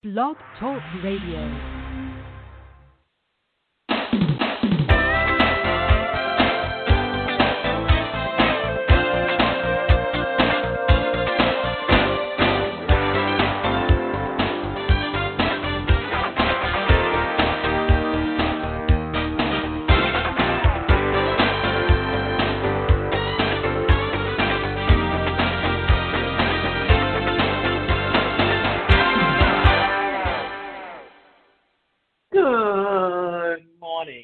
Blog Talk Radio. Good morning.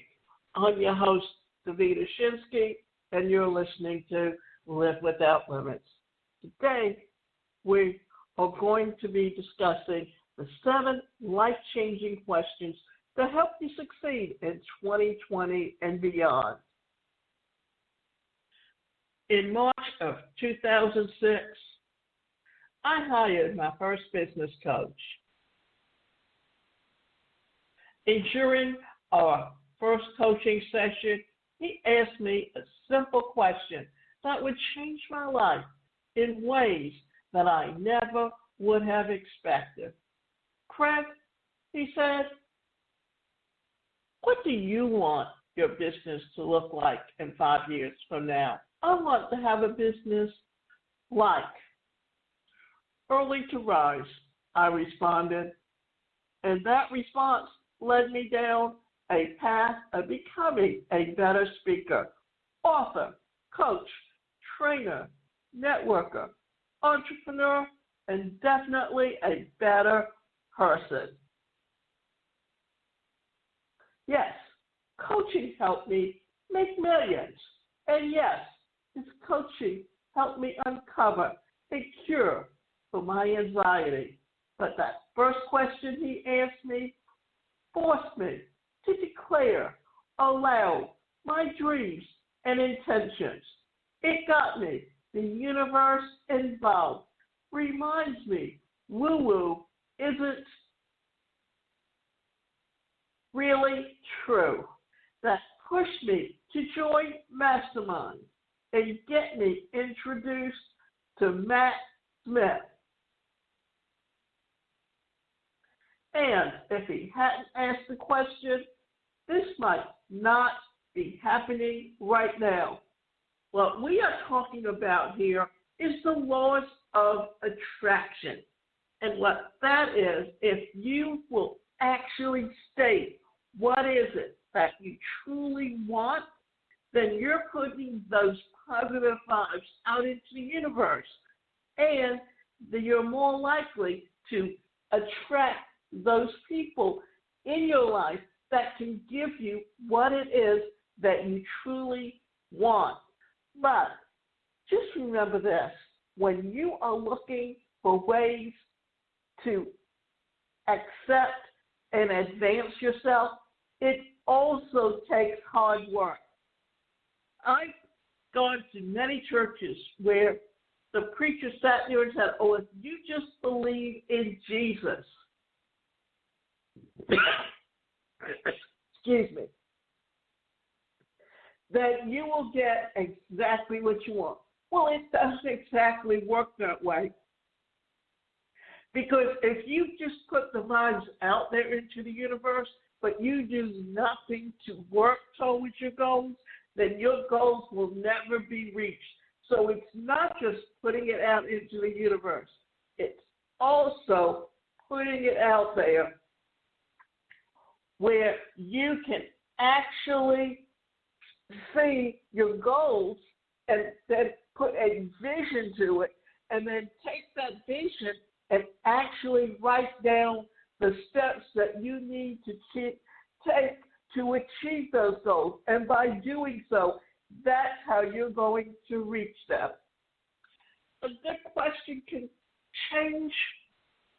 I'm your host, Davida Shinsky, and you're listening to Live Without Limits. Today, we are going to be discussing the 7 life-changing questions to help you succeed in 2020 and beyond. In March of 2006, I hired my first business coach. During our first coaching session, he asked me a simple question that would change my life in ways that I never would have expected. Craig, he said, what do you want your business to look like in 5 years from now? I want to have a business like early to rise, I responded, and that response led me down a path of becoming a better speaker, author, coach, trainer, networker, entrepreneur, and definitely a better person. Yes, coaching helped me make millions. And yes, this coaching helped me uncover a cure for my anxiety. But that first question he asked me forced me to declare aloud my dreams and intentions. It got me the universe involved. Reminds me woo-woo isn't really true. That pushed me to join Mastermind and get me introduced to Matt Smith. And if he hadn't asked the question, this might not be happening right now. What we are talking about here is the laws of attraction. And what that is, if you will actually state what is it that you truly want, then you're putting those positive vibes out into the universe. And you're more likely to attract those people in your life that can give you what it is that you truly want. But just remember this, when you are looking for ways to accept and advance yourself, it also takes hard work. I've gone to many churches where the preacher sat there and said, oh, if you just believe in Jesus, excuse me, that you will get exactly what you want. Well, it doesn't exactly work that way. Because if you just put the vibes out there into the universe, but you do nothing to work towards your goals, then your goals will never be reached. So it's not just putting it out into the universe. It's also putting it out there where you can actually see your goals and then put a vision to it, and then take that vision and actually write down the steps that you need to take to achieve those goals. And by doing so, that's how you're going to reach them. A good question can change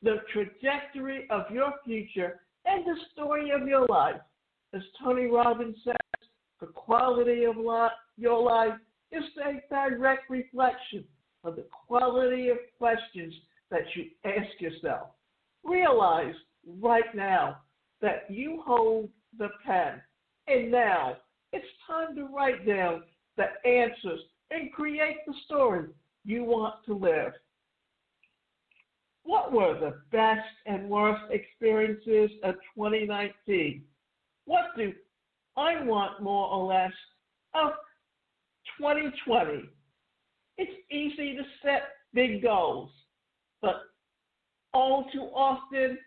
the trajectory of your future and the story of your life. As Tony Robbins says, the quality of your life is a direct reflection of the quality of questions that you ask yourself. Realize right now that you hold the pen, and now it's time to write down the answers and create the story you want to live. What were the best and worst experiences of 2019? What do I want more or less of 2020? It's easy to set big goals, but all too often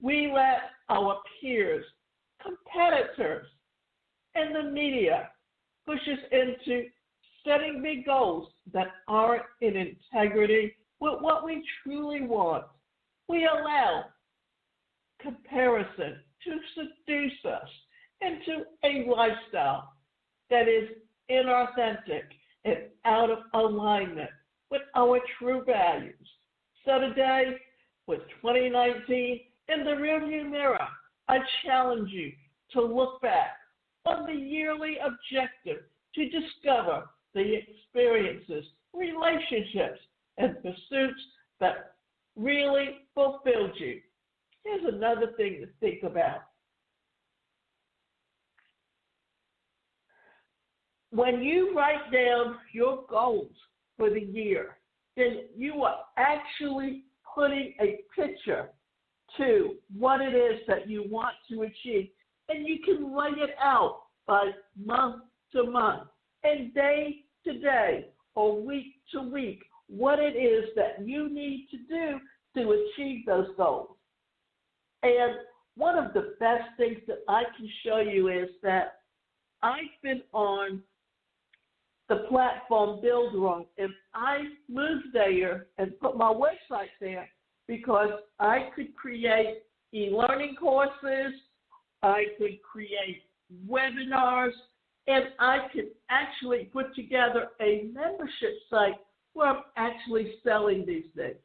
we let our peers, competitors, and the media push us into setting big goals that aren't in integrity with what we truly want. We allow comparison to seduce us into a lifestyle that is inauthentic and out of alignment with our true values. So today, with 2019 in the rearview mirror, I challenge you to look back on the yearly objective to discover the experiences, relationships, and pursuits that really fulfilled you. Here's another thing to think about. When you write down your goals for the year, then you are actually putting a picture to what it is that you want to achieve. And you can write it out by month to month and day to day or week to week, what it is that you need to do to achieve those goals. And one of the best things that I can show you is that I've been on the platform Buildroom, and I moved there and put my website there because I could create e-learning courses, I could create webinars, and I could actually put together a membership site where I'm actually selling these things.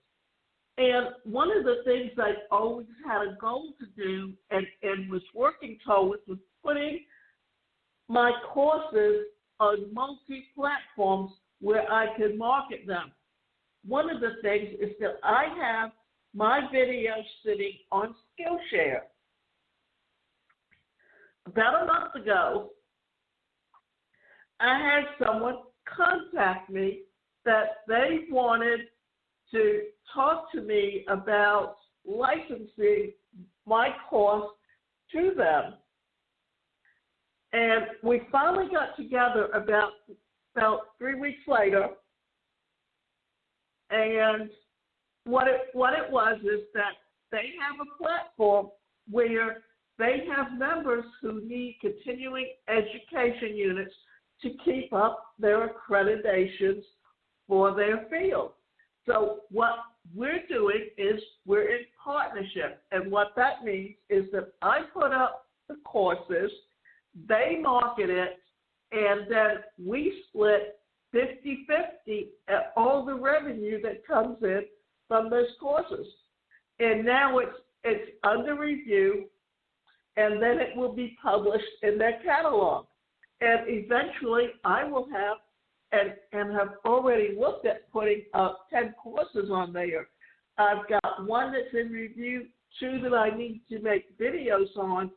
And one of the things I always had a goal to do and was working towards was putting my courses on multi-platforms where I could market them. One of the things is that I have my videos sitting on Skillshare. About a month ago, I had someone contact me that they wanted to talk to me about licensing my course to them. And we finally got together about 3 weeks later. And what it was is that they have a platform where they have members who need continuing education units to keep up their accreditations for their field. So what we're doing is we're in partnership. And what that means is that I put up the courses, they market it, and then we split 50-50 at all the revenue that comes in from those courses. And now it's under review, and then it will be published in their catalog. And eventually I will have, and have already looked at putting up 10 courses on there. I've got one that's in review, 2 that I need to make videos on,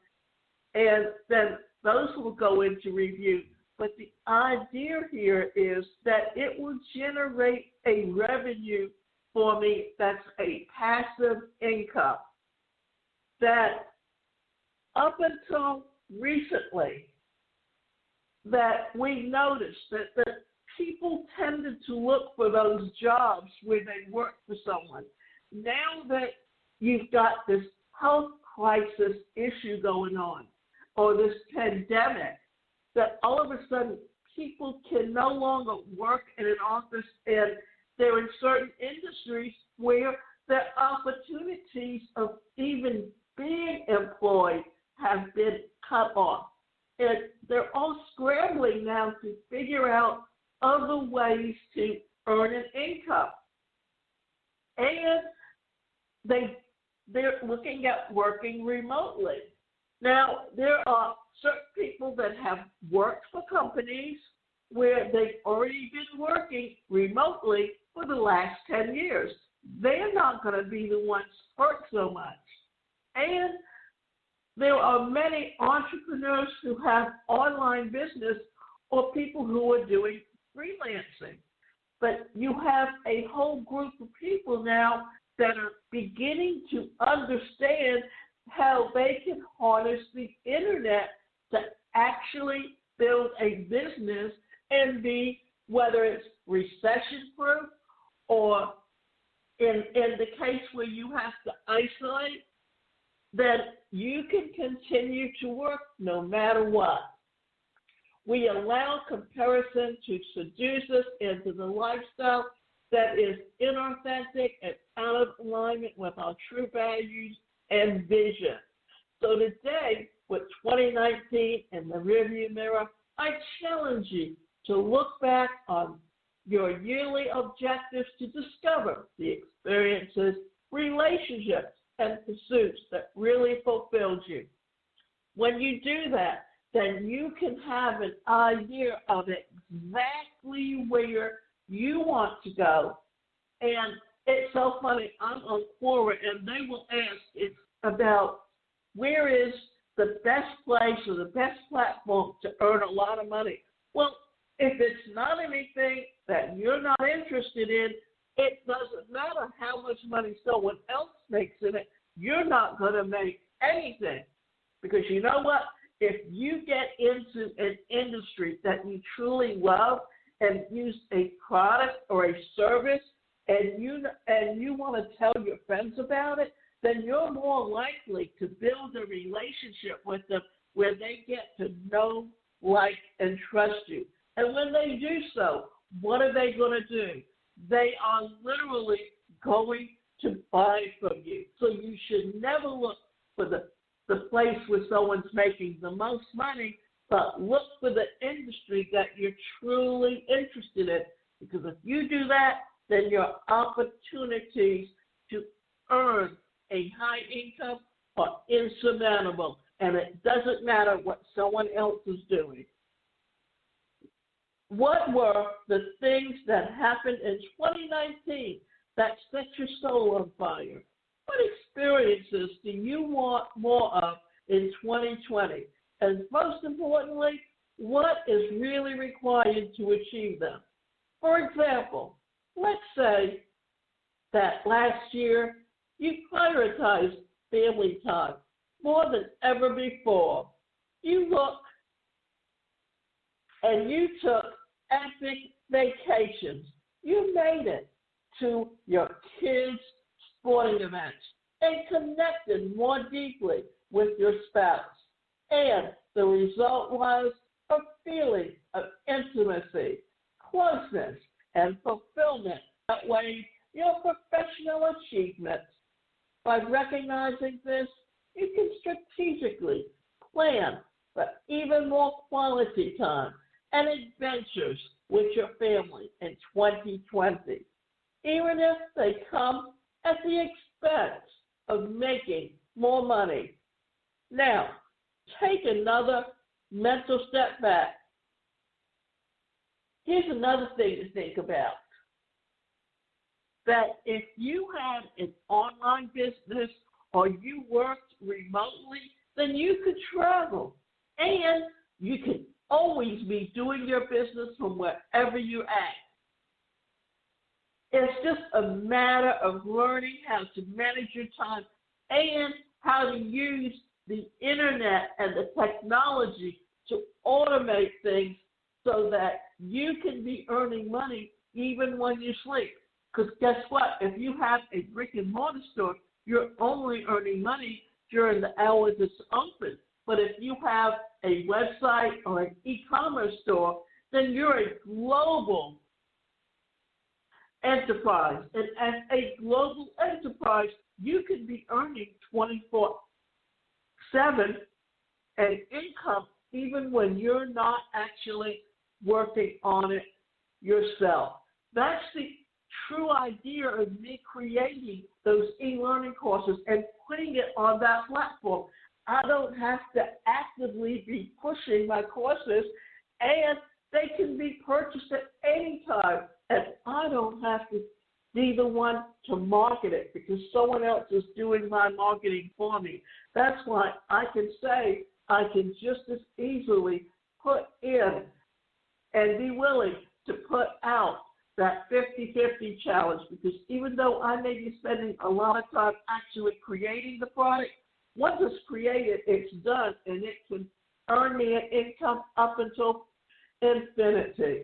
and then those will go into review. But the idea here is that it will generate a revenue for me that's a passive income. That up until recently, that we noticed that people tended to look for those jobs where they work for someone. Now that you've got this health crisis issue going on, or this pandemic, that all of a sudden people can no longer work in an office, and they're in certain industries where the opportunities of even being employed have been cut off. And they're all scrambling now to figure out other ways to earn an income. And they're looking at working remotely. Now, there are certain people that have worked for companies where they've already been working remotely for the last 10 years. They're not going to be the ones hurt so much. And there are many entrepreneurs who have online business or people who are doing freelancing. But you have a whole group of people now that are beginning to understand how they can harness the internet to actually build a business and be, whether it's recession-proof or in the case where you have to isolate, then you can continue to work no matter what. We allow comparison to seduce us into the lifestyle that is inauthentic and out of alignment with our true values and vision. So today, with 2019 in the rearview mirror, I challenge you to look back on your yearly objectives to discover the experiences, relationships, and pursuits that really fulfilled you. When you do that, then you can have an idea of exactly where you want to go. And it's so funny, I'm on Quora, and they will ask it's about where is the best place or the best platform to earn a lot of money. Well, if it's not anything that you're not interested in, it doesn't matter how much money someone else makes in it, you're not going to make anything. Because you know what? If you get into an industry that you truly love and use a product or a service and you want to tell your friends about it, then you're more likely to build a relationship with them where they get to know, like, and trust you. And when they do so, what are they going to do? They are literally going to buy from you. So you should never look for the place where someone's making the most money, but look for the industry that you're truly interested in. Because if you do that, then your opportunities to earn a high income are insurmountable. And it doesn't matter what someone else is doing. What were the things that happened in 2019 that set your soul on fire? What experiences do you want more of in 2020? And most importantly, what is really required to achieve them? For example, let's say that last year you prioritized family time more than ever before. You looked and you took epic vacations. You made it to your kids' sporting events and connected more deeply with your spouse. And the result was a feeling of intimacy, closeness, and fulfillment that outweighed your professional achievements. By recognizing this, you can strategically plan for even more quality time and adventures with your family in 2020, even if they come at the expense of making more money. Now, take another mental step back. Here's another thing to think about. That if you had an online business or you worked remotely, then you could travel. And you can always be doing your business from wherever you're at. It's just a matter of learning how to manage your time and how to use the internet and the technology to automate things so that you can be earning money even when you sleep. Because guess what? If you have a brick and mortar store, you're only earning money during the hours it's open. But if you have a website or an e-commerce store, then you're a global enterprise. And as a global enterprise, you can be earning 24/7 and income even when you're not actually working on it yourself. That's the true idea of me creating those e-learning courses and putting it on that platform. I don't have to actively be pushing my courses, and they can be purchased at any time, and I don't have to be the one to market it because someone else is doing my marketing for me. That's why I can say I can just as easily put in and be willing to put out that 50-50 challenge, because even though I may be spending a lot of time actually creating the product, once it's created, it's done, and it can earn me an income up until infinity.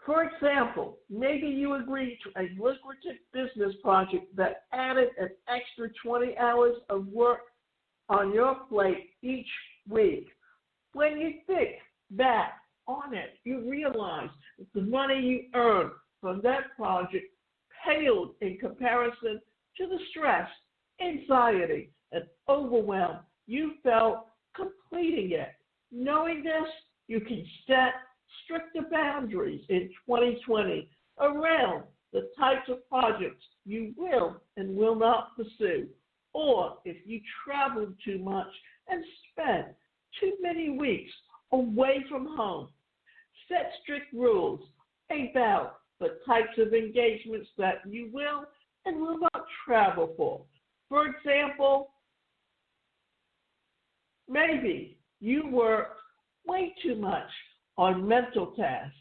For example, maybe you agreed to a lucrative business project that added an extra 20 hours of work on your plate each week. When you think back on it, you realize that the money you earned from that project paled in comparison to the stress, anxiety, and overwhelm you felt completing it. Knowing this, you can set stricter boundaries in 2020 around the types of projects you will and will not pursue, or if you travel too much and spend too many weeks away from home. Set strict rules about the types of engagements that you will and will not travel for. For example, maybe you work way too much on mental tasks.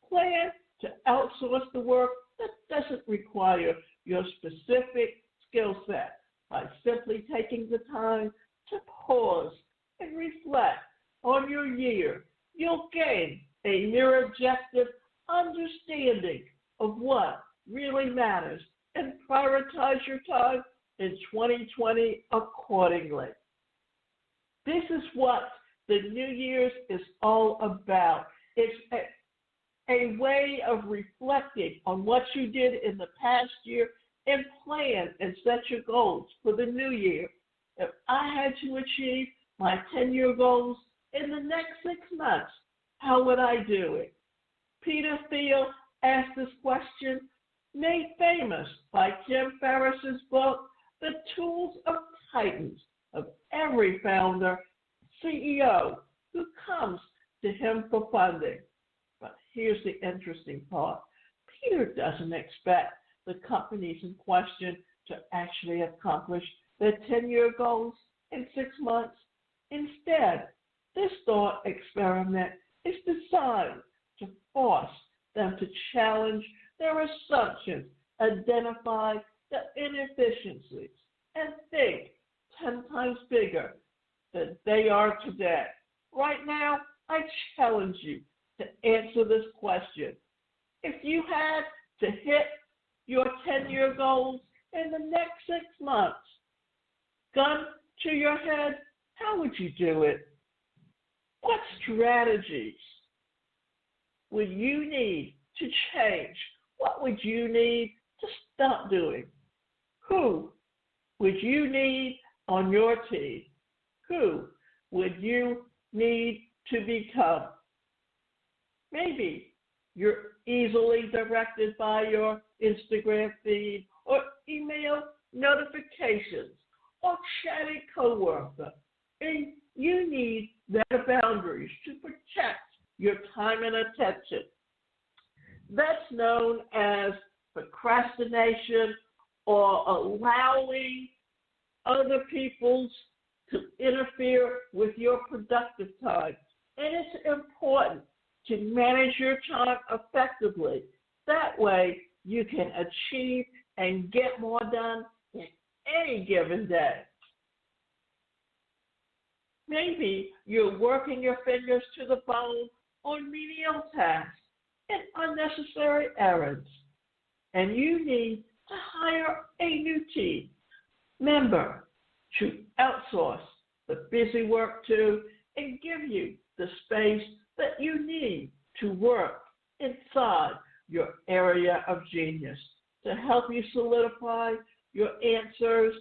Plan to outsource the work that doesn't require your specific skill set by simply taking the time to pause and reflect on your year. You'll gain a more objective understanding of what really matters and prioritize your time in 2020 accordingly. This is what the New Year's is all about. It's a way of reflecting on what you did in the past year and plan and set your goals for the new year. If I had to achieve my 10-year goals in the next 6 months, how would I do it? Peter Thiel asked this question, made famous by Tim Ferriss's book, The Tools of Titans, of every founder, CEO who comes to him for funding. But here's the interesting part. Peter doesn't expect the companies in question to actually accomplish their 10-year goals in 6 months. Instead, this thought experiment is designed to force them to challenge their assumptions, identify the inefficiencies, and think 10 times bigger than they are today. Right now, I challenge you to answer this question. If you had to hit your 10-year goals in the next 6 months, gun to your head, how would you do it? What strategies would you need to change? What would you need to stop doing? Who would you need on your team? Who would you need to become? Maybe you're easily directed by your Instagram feed or email notifications or chatty coworker, and you need better boundaries to protect your time and attention. That's known as procrastination or allowing other people to interfere with your productive time. And it's important to manage your time effectively. That way you can achieve and get more done in any given day. Maybe you're working your fingers to the bone on menial tasks and unnecessary errands, and you need to hire a new team member to outsource the busy work to and give you the space that you need to work inside your area of genius. To help you solidify your answers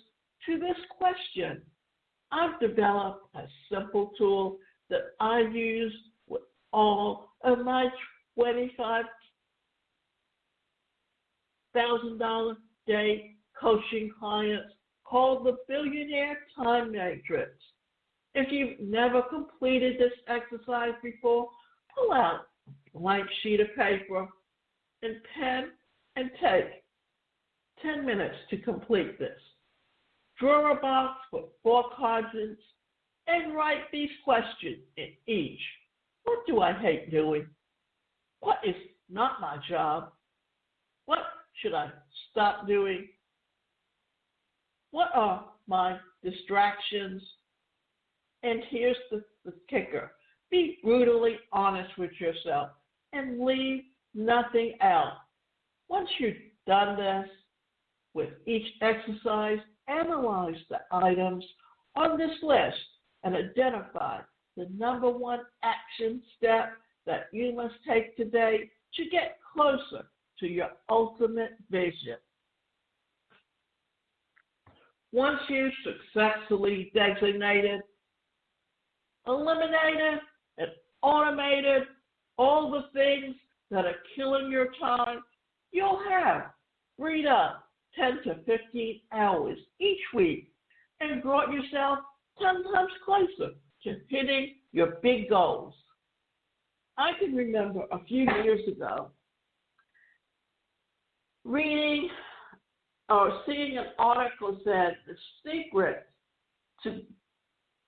to this question, I've developed a simple tool that I use with all of my $25,000 day coaching clients called the Billionaire Time Matrix. If you've never completed this exercise before, pull out a blank sheet of paper and pen and take 10 minutes to complete this. Draw a box with 4 quadrants and write these questions in each. What do I hate doing? What is not my job? What should I stop doing? What are my distractions? And here's the kicker. Be brutally honest with yourself and leave nothing out. Once you've done this with each exercise, analyze the items on this list and identify the number one action step that you must take today to get closer to your ultimate vision. Once you've successfully designated, eliminated, and automated all the things that are killing your time, you'll have freed up 10 to 15 hours each week and brought yourself 10 times closer to hitting your big goals. I can remember a few years ago reading or seeing an article said the secret to,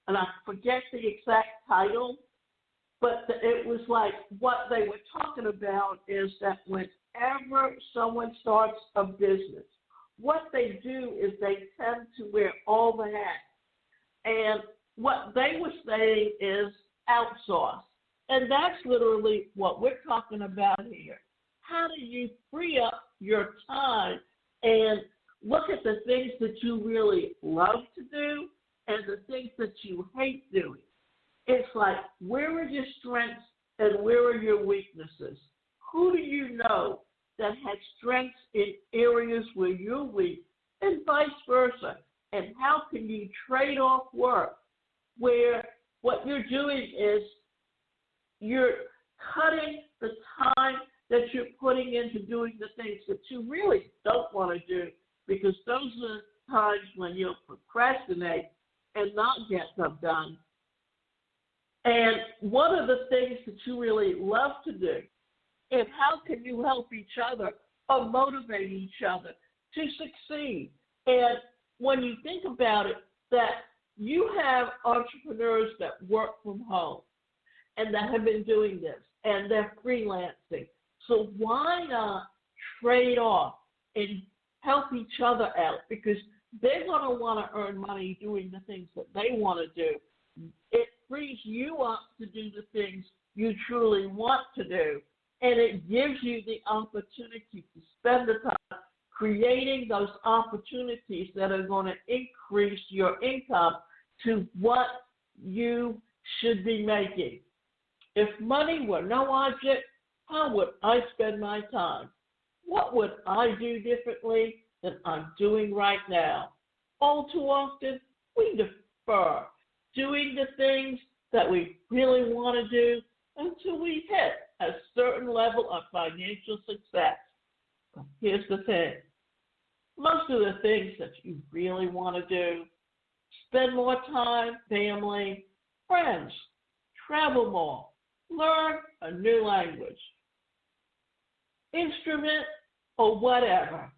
and I forget the exact title, but it was like what they were talking about is that whenever someone starts a business, what they do is they tend to wear all the hats. And what they were saying is outsource. And that's literally what we're talking about here. How do you free up your time and look at the things that you really love to do and the things that you hate doing? It's like, where are your strengths and where are your weaknesses? Who do you know that has strengths in areas where you're weak and vice versa? And how can you trade off work where what you're doing is you're cutting the time that you're putting into doing the things that you really don't want to do, because those are the times when you'll procrastinate and not get them done. And what are the things that you really love to do? And how can you help each other or motivate each other to succeed? And when you think about it, that you have entrepreneurs that work from home and that have been doing this, and they're freelancing. So why not trade off and help each other out? Because they're going to want to earn money doing the things that they want to do. It frees you up to do the things you truly want to do, and it gives you the opportunity to spend the time creating those opportunities that are going to increase your income to what you should be making. If money were no object, how would I spend my time? What would I do differently than I'm doing right now? All too often, we defer doing the things that we really want to do until we hit a certain level of financial success. But here's the thing. Most of the things that you really want to do, spend more time, family, friends, travel more, learn a new language, instrument, or whatever,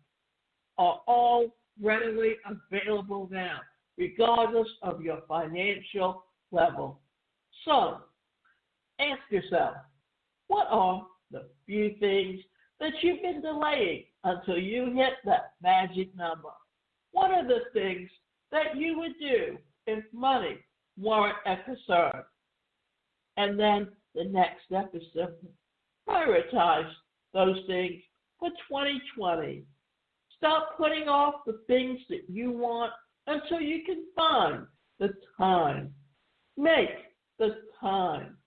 are all readily available now, regardless of your financial level. So, ask yourself, what are the few things that you've been delaying until you hit that magic number? What are the things that you would do if money weren't a concern? And then the next step is simple. Prioritize those things for 2020. Stop putting off the things that you want until you can find the time. Make the time.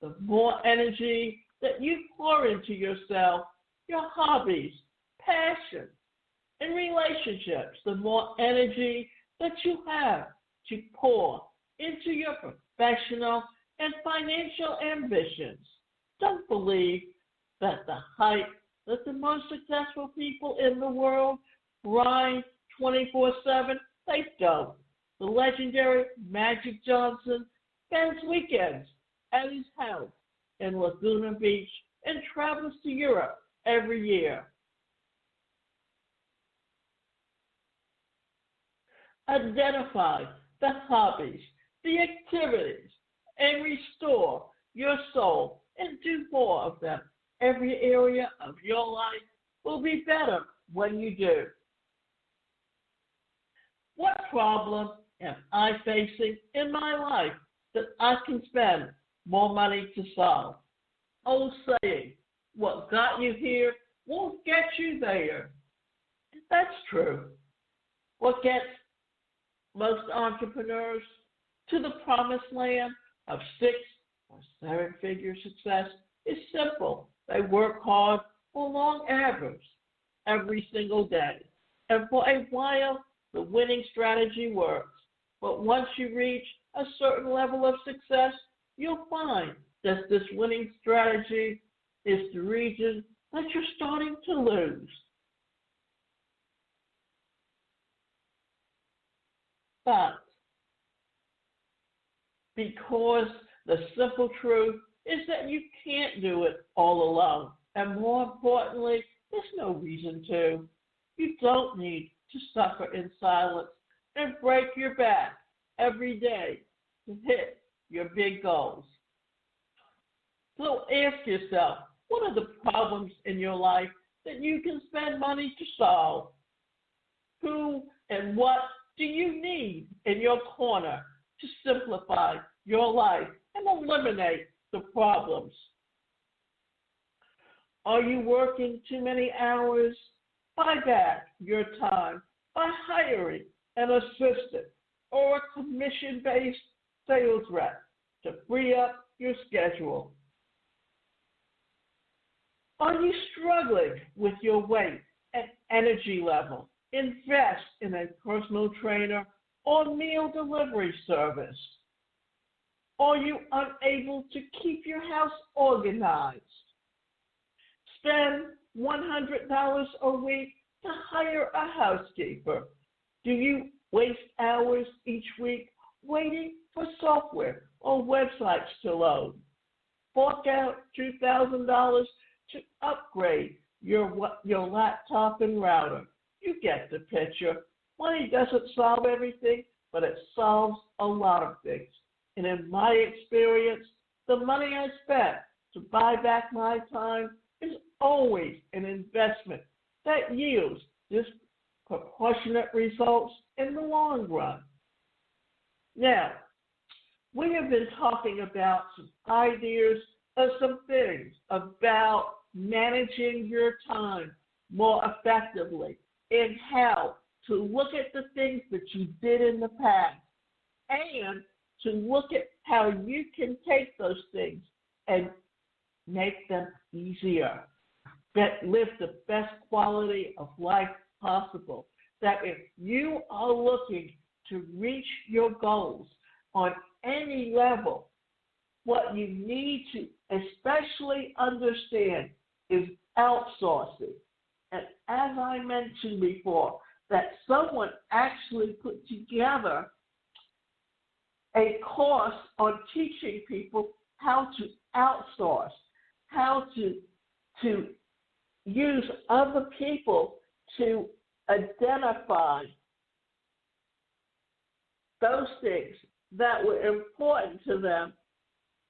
The more energy that you pour into yourself, your hobbies, passions, and relationships, the more energy that you have to pour into your professional and financial ambitions. Don't believe that the hype that the most successful people in the world grind 24/7. They don't. The legendary Magic Johnson spends weekends at his house in Laguna Beach and travels to Europe every year. Identify the hobbies, the activities, and restore your soul, and do more of them. Every area of your life will be better when you do. What problem am I facing in my life that I can spend more money to solve? Old saying, what got you here won't get you there. That's true. What gets most entrepreneurs to the promised land of 6 or 7-figure success is simple. They work hard for long hours every single day. And for a while, the winning strategy works. But once you reach a certain level of success, you'll find that this winning strategy is the region that you're starting to lose. But because the simple truth is that you can't do it all alone. And more importantly, there's no reason to. You don't need to suffer in silence and break your back every day to hit your big goals. So ask yourself, what are the problems in your life that you can spend money to solve? Who and what do you need in your corner to simplify your life and eliminate the problems? Are you working too many hours? Buy back your time by hiring an assistant or a commission-based sales rep to free up your schedule. Are you struggling with your weight and energy level? Invest in a personal trainer or meal delivery service. Are you unable to keep your house organized? Spend $100 a week to hire a housekeeper. Do you waste hours each week waiting for software or websites to load? Fork out $2,000 to upgrade your laptop and router. You get the picture. Money doesn't solve everything, but it solves a lot of things. And in my experience, the money I spent to buy back my time is always an investment that yields disproportionate results in the long run. Now, we have been talking about some ideas of some things about managing your time more effectively and how to look at the things that you did in the past and to look at how you can take those things and make them easier, live the best quality of life possible. That if you are looking to reach your goals on any level, what you need to especially understand is outsourcing. And as I mentioned before, that someone actually put together a course on teaching people how to outsource, how to use other people to identify those things that were important to them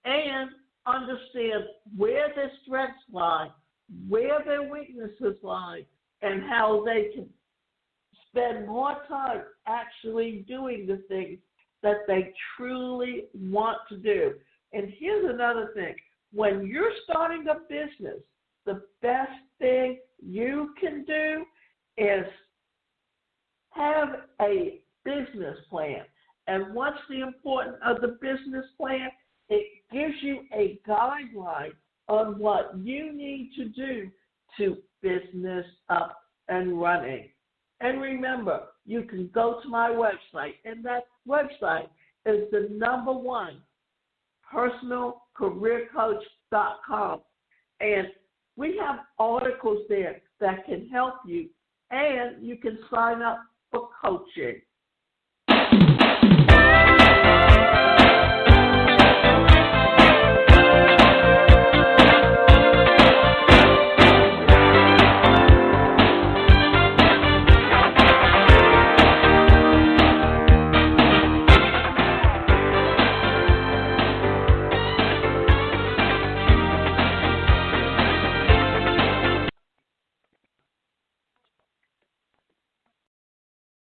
and understand where their strengths lie, where their weaknesses lie, and how they can spend more time actually doing the things that they truly want to do. And here's another thing. When you're starting a business, the best thing you can do is have a business plan. And what's the importance of the business plan? It gives you a guideline on what you need to do to business up and running. And remember, you can go to my website, and that website is the #1, personalcareercoach.com. And we have articles there that can help you, and you can sign up for coaching.